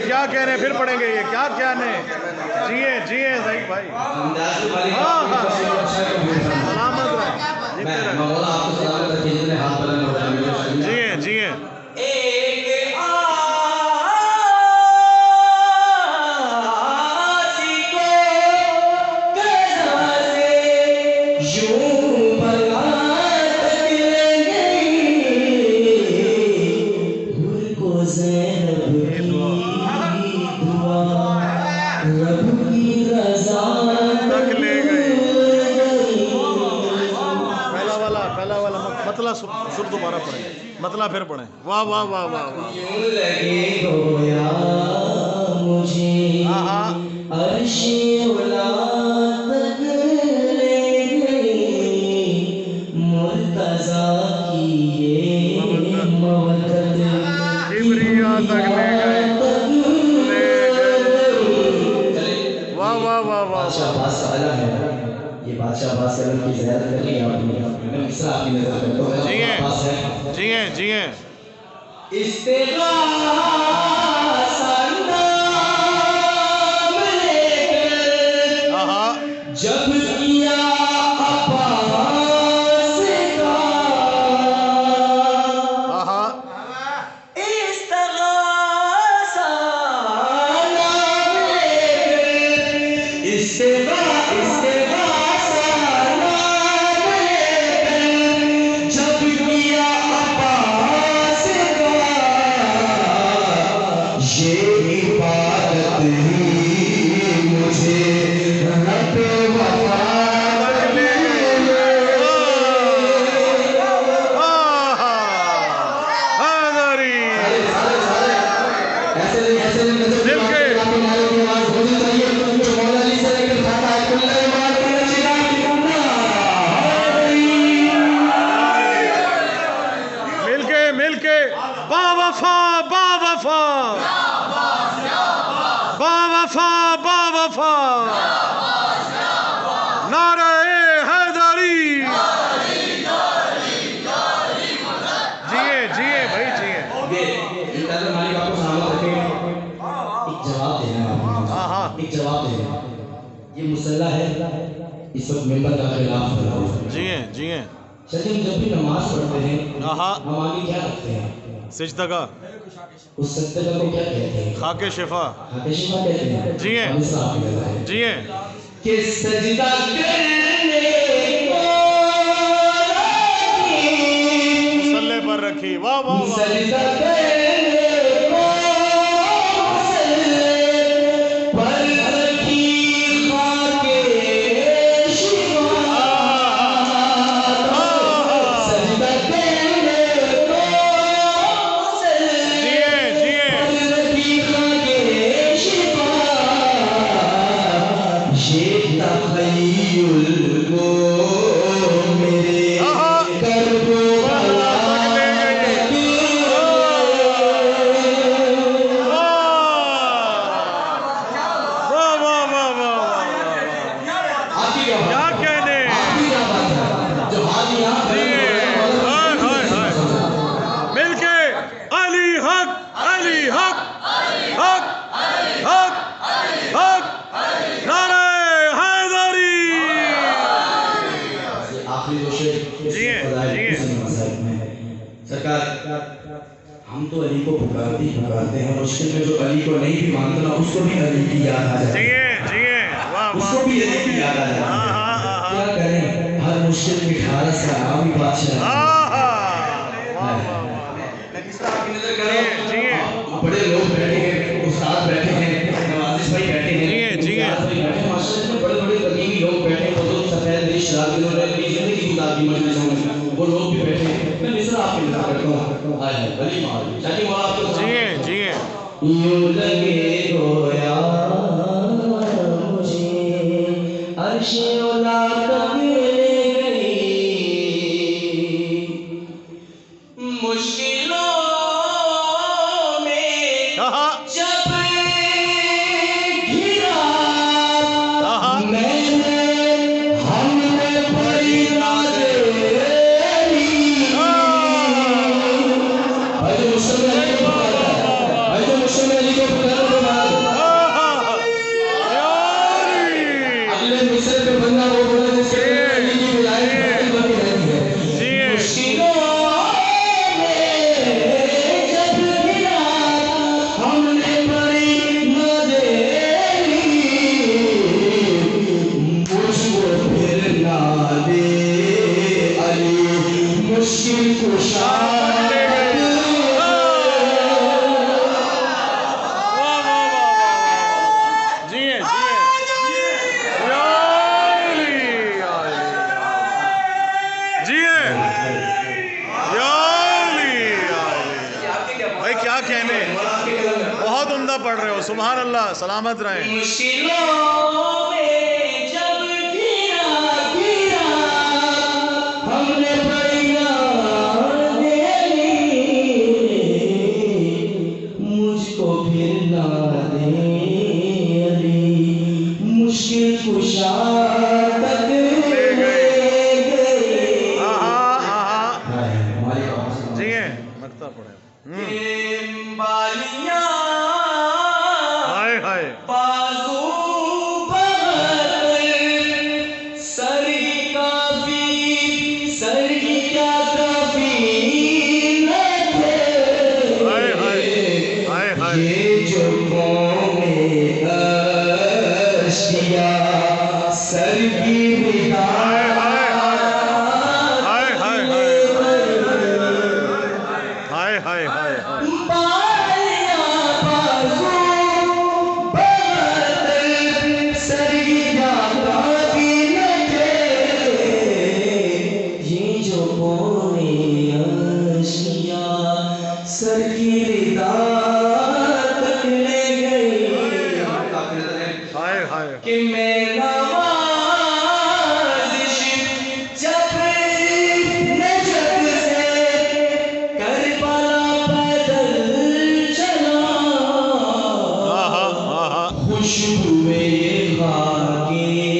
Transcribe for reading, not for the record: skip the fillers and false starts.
کیا کہہ رہے ہیں پھر پڑھیں گے یہ کیا کیا نہیں جیے ضعیف بھائی سلامت رہے جیے مطلع سر دوبارہ پڑھیں مطلع پھر پڑھیں واہ واہ واہ واہ یہ بادشاہ عباس کے کی زیارت کر لی آپ نے مصرع آپ کی نظر کرتا ہوں جیے استغاثہ نام لے کر جب کیا عباس کا استغاثہ نام لے کر نعرہ حیدری جیے بھائی جیے ایک جواب دینا یہ مسئلہ ہے اس وقت ممبر کا خلاف بنا ہوا جیے چلیے جب بھی نماز پڑھتے ہیں ہم آگے کیا رکھتے ہیں سجدگاہ اس سجدگاہ کو کیا کہتے ہیں خاک شفا کہتے ہیں جیے کہ سجدہ کرنے کو مصلی پر رکھی واہ واہ سجدہ کرنے کو مصلی پر رکھی خاک شفا سجدہ کرنے کو مصلی پر رکھی خاک شفا یہ تخیل کو میرے کرب و بلا سرکار ہم تو علی کو پکارتے ہیں مشکل میں جو علی کو نہیں بھی مانتا نا اس کو بھی علی کی یاد آ جائے اس کو بھی علی کی یاد آ جائے مشرق مٹھارس کا نام بھی بادشاہ میں کس طرح آپ کی نظر کر رہا ہوں بڑے لوگ بیٹھے ہیں استاد بیٹھے ہیں نوازش بھائی بیٹھے ہیں معاشرے میں بڑے بڑے قدیمی لوگ بیٹھے ہیں بزرگ سفید دل شراب جنہوں نے اپنی زندگی گزاری مجلسوں میں وہ لوگ بھی بیٹھے ہیں میں کس طرح آپ کی نظر کرتا ہوں آئے ہیں بلی مال چاہیے مولا آپ کو یوں لگے گویا مجھے عرش اولا تک لے گئی مشکلوں میں جب گھرا میں نے ہم نے بڑی نادری بھائی مسلم علی کو اگلے مصر پہ بندہ وہ بولا جس کے علی کی بجائے باقی رہتی ہے مشکلوں میں جب گرا ہم نے بڑی نادری مجھ کو پھر نہ دے علی مشکل کشا بہت عمدہ پڑھ رہے ہو سبحان اللہ سلامت رہیں مشکلوں میں جب گرا ہم نے بڑی نادری مجھ کو پھر نہ دے علی مشکل کشا تک لے گئی نقطہ پڑھے بالیاں بازو بغل سر کی کیا کافی نہ تھے یہ جو قوم اشیا سر کی سر کی ردا تک لے گئی کہ میں نوازش جب نجد سے کربلا پیدل چلا خوشبو یہ خاکی